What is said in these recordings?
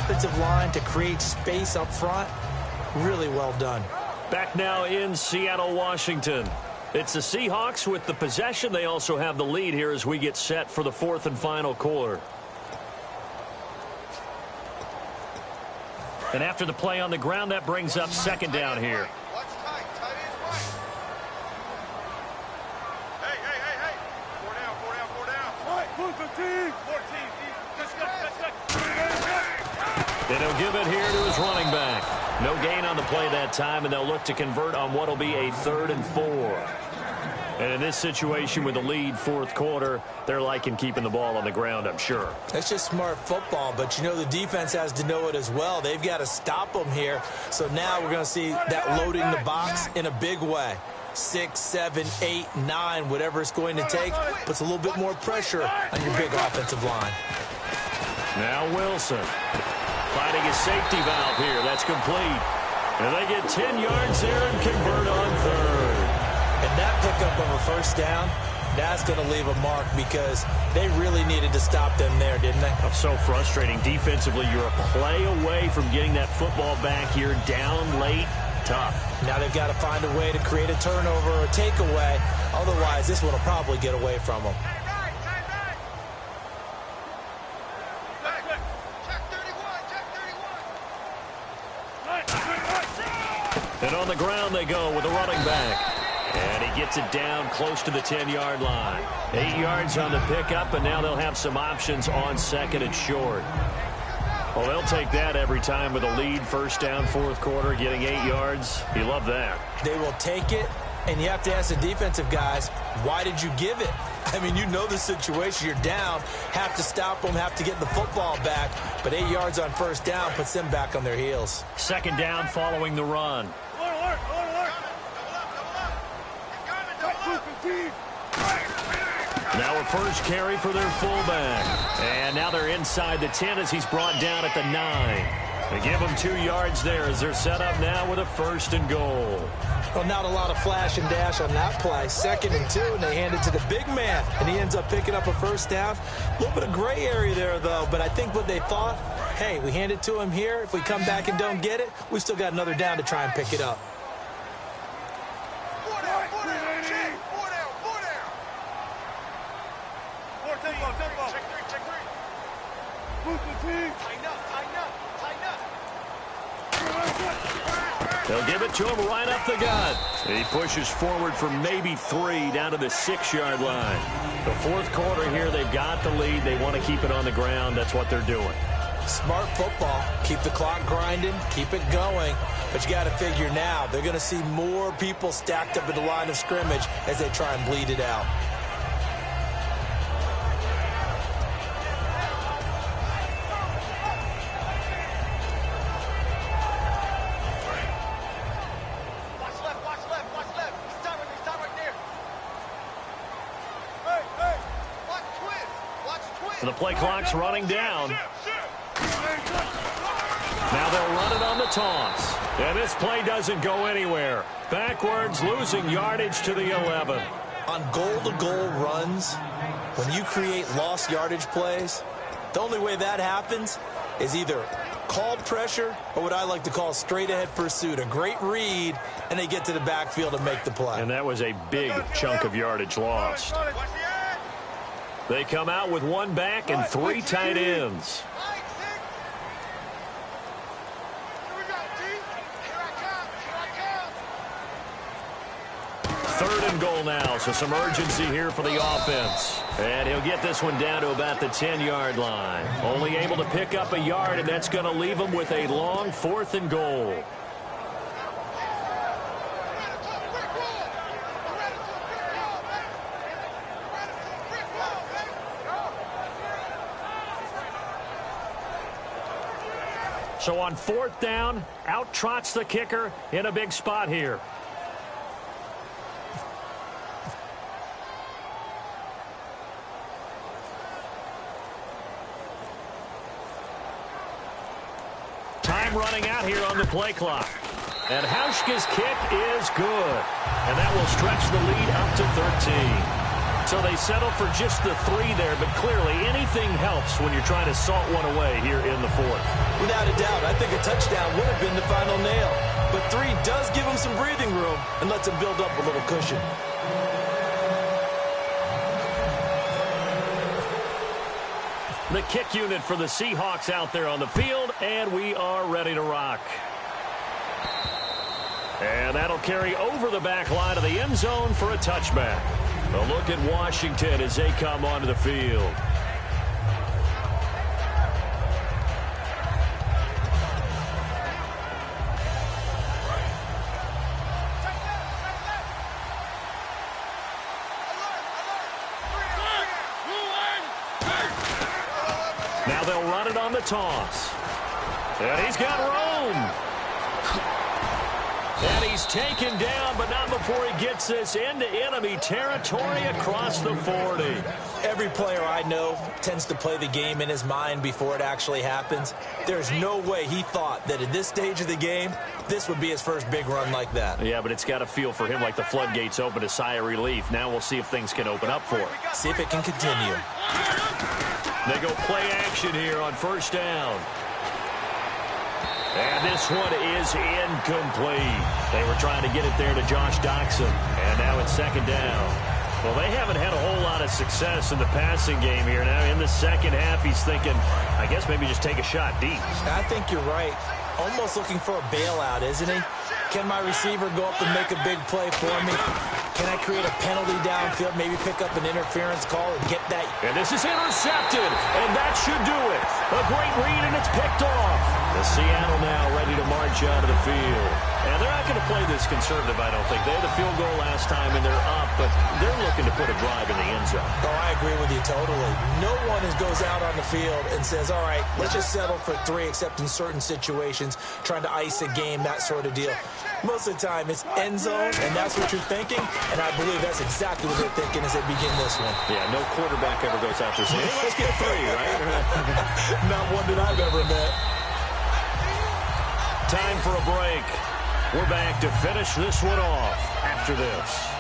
offensive line to create space up front. Really well done. Back now in Seattle, Washington. It's the Seahawks with the possession. They also have the lead here as we get set for the fourth and final quarter. And after the play on the ground, that brings up second down here. And he'll give it here to his running back. No gain on the play that time, and they'll look to convert on what will be a 3rd and 4. And in this situation with the lead fourth quarter, they're liking keeping the ball on the ground, I'm sure. That's just smart football, but you know the defense has to know it as well. They've got to stop them here. So now we're going to see that loading the box in a big way. 6, 7, 8, 9, whatever it's going to take, puts a little bit more pressure on your big offensive line. Now Wilson finding a safety valve here. That's complete. And they get 10 yards there and convert on 3rd. And that pickup of a first down, that's going to leave a mark because they really needed to stop them there, didn't they? Oh, so frustrating. Defensively, you're a play away from getting that football back here down late. Tough. Now they've got to find a way to create a turnover or a takeaway. Otherwise, this one will probably get away from them. And on the ground they go with the running back. And he gets it down close to the 10-yard line. 8 yards on the pickup, and now they'll have some options on second and short. Well, they'll take that every time with a lead, first down, fourth quarter, getting 8 yards. You love that. They will take it, and you have to ask the defensive guys, why did you give it? I mean, you know the situation. You're down, have to stop them, have to get the football back. But 8 yards on first down puts them back on their heels. Second down following the run. Now a first carry for their fullback. And now they're inside the 10 as he's brought down at the 9. They give him 2 yards there as they're set up now with a 1st and goal. Well, not a lot of flash and dash on that play. 2nd and 2, and they hand it to the big man. And he ends up picking up a first down. A little bit of gray area there, though. But I think what they thought, hey, we hand it to him here. If we come back and don't get it, we still got another down to try and pick it up. They'll give it to him right up the gut. He pushes forward for maybe 3 down to the 6-yard line. The fourth quarter here, they've got the lead. They want to keep it on the ground. That's what they're doing. Smart football. Keep the clock grinding. Keep it going. But you got to figure now, they're going to see more people stacked up at the line of scrimmage as they try and bleed it out. The play clock's running down. Now they'll run it on the toss. And this play doesn't go anywhere. Backwards, losing yardage to the 11. On goal-to-goal runs, when you create lost yardage plays, the only way that happens is either called pressure or what I like to call straight-ahead pursuit. A great read, and they get to the backfield and make the play. And that was a big chunk of yardage lost. They come out with 1 back and 3 tight ends. Third and goal now, so some urgency here for the offense. And he'll get this one down to about the 10-yard line. Only able to pick up a yard, and that's going to leave him with a long 4th and goal. So on 4th down, out trots the kicker in a big spot here. Time running out here on the play clock. And Hauschka's kick is good. And that will stretch the lead up to 13. So they settle for just the 3 there, but clearly anything helps when you're trying to salt one away here in the 4th. Without a doubt, I think a touchdown would have been the final nail. But 3 does give them some breathing room and lets them build up a little cushion. The kick unit for the Seahawks out there on the field, and we are ready to rock. And that'll carry over the back line of the end zone for a touchback. A look at Washington as they come onto the field. Now they'll run it on the toss. And he's got room. And he's taken down, but not before he gets this into enemy territory across the 40. Every player I know tends to play the game in his mind before it actually happens. There's no way he thought that at this stage of the game, this would be his first big run like that. Yeah, but it's got to feel for him like the floodgates open, a sigh of relief. Now we'll see if things can open up for him. See if it can continue. They go play action here on first down. And this one is incomplete. They were trying to get it there to Josh Doxson. And now it's second down. Well, they haven't had a whole lot of success in the passing game here. Now in the second half, he's thinking, I guess maybe just take a shot deep. I think you're right. Almost looking for a bailout, isn't he? Can my receiver go up and make a big play for me? Can I create a penalty downfield, maybe pick up an interference call and get that? And this is intercepted, and that should do it. A great read, and it's picked off. The Seattle now ready to march out of the field. And they're not going to play this conservative, I don't think. They had the field goal last time, and they're up, but they're looking to put a drive in the end zone. Oh, I agree with you totally. No one goes out on the field and says, all right, let's just settle for 3, except in certain situations, trying to ice a game, that sort of deal. Most of the time, it's end zone, and that's what you're thinking, and I believe that's exactly what they're thinking as they begin this one. Yeah, no quarterback ever goes out there saying, hey, let's get 3, right? Not one that I've ever met. Time for a break. We're back to finish this one off after this.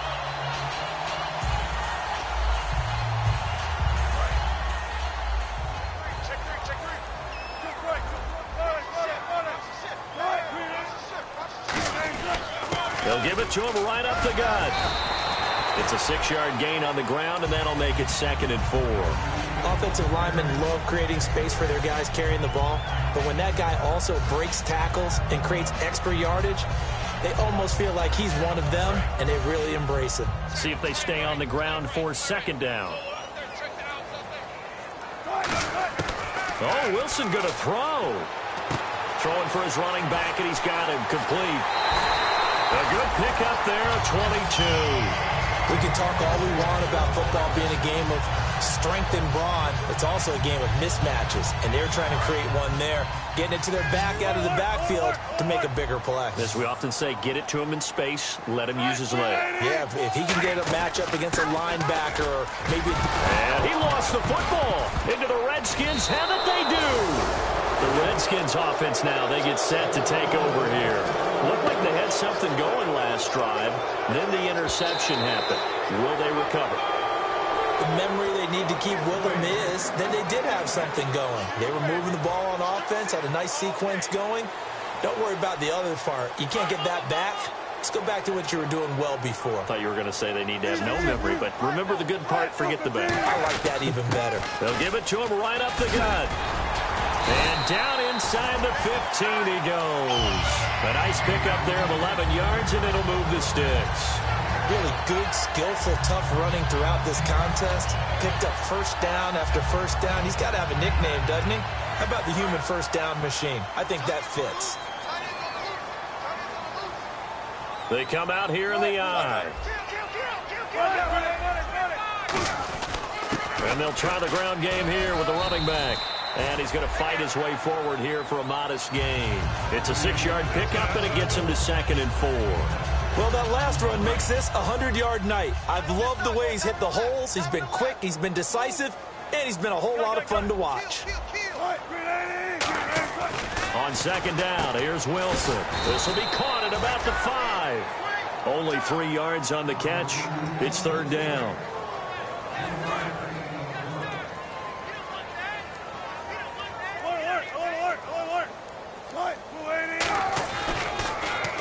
They'll give it to him right up the gut. It's a 6-yard gain on the ground, and that'll make it 2nd and 4. Offensive linemen love creating space for their guys carrying the ball, but when that guy also breaks tackles and creates extra yardage, they almost feel like he's one of them, and they really embrace him. See if they stay on the ground for 2nd down. Oh, Wilson going to throw. Throwing for his running back, and he's got him complete. A good pickup there, 22. We can talk all we want about football being a game of strength and brawn. It's also a game of mismatches, and they're trying to create one there, getting it to their back out of the backfield to make a bigger play. As we often say, get it to him in space, let him use his leg. Yeah, if he can get a matchup against a linebacker or maybe... And he lost the football into the Redskins. Have it they do. The Redskins offense now, they get set to take over here. Looked like they had something going last drive. Then the interception happened. Will they recover? The memory they need to keep with them is that they did have something going. They were moving the ball on offense, had a nice sequence going. Don't worry about the other part. You can't get that back. Let's go back to what you were doing well before. I thought you were going to say they need to have no memory, but remember the good part, forget the bad. I like that even better. They'll give it to him right up the gut. And down inside the 15 he goes. A nice pickup there of 11 yards, and it'll move the sticks. Really good, skillful, tough running throughout this contest. Picked up first down after first down. He's got to have a nickname, doesn't he? How about the human first down machine? I think that fits. They come out here in the eye. And they'll try the ground game here with the running back. And he's going to fight his way forward here for a modest gain. It's a 6-yard pickup, and it gets him to 2nd and 4. Well, that last run makes this a 100-yard night. I've loved the way he's hit the holes. He's been quick, he's been decisive, and he's been a whole lot of fun to watch. On 2nd down, here's Wilson. This will be caught at about the 5. Only 3 yards on the catch. It's 3rd down.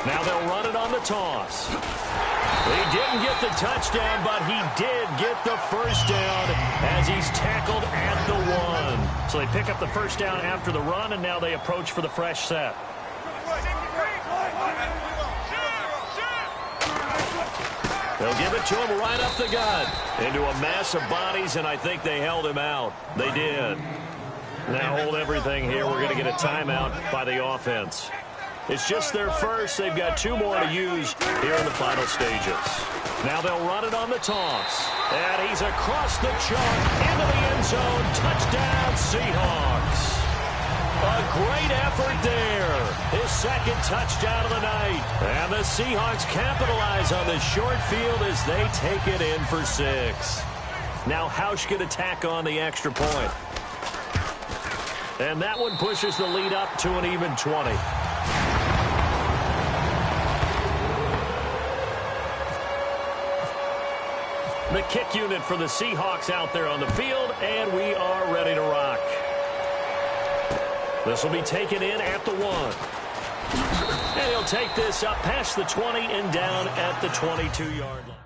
Now they'll run it on the toss. He didn't get the touchdown, but he did get the first down as he's tackled at the 1. So they pick up the first down after the run, and now they approach for the fresh set. They'll give it to him right up the gut. Into a mass of bodies, and I think they held him out. They did. Now hold everything here. We're going to get a timeout by the offense. It's just their first. They've got 2 more to use here in the final stages. Now they'll run it on the toss. And he's across the chalk into the end zone. Touchdown, Seahawks. A great effort there. His second touchdown of the night. And the Seahawks capitalize on the short field as they take it in for 6. Now Hausch going to tack on the extra point. And that one pushes the lead up to an even 20. The kick unit for the Seahawks out there on the field, and we are ready to rock. This will be taken in at the 1. And he'll take this up past the 20 and down at the 22-yard line.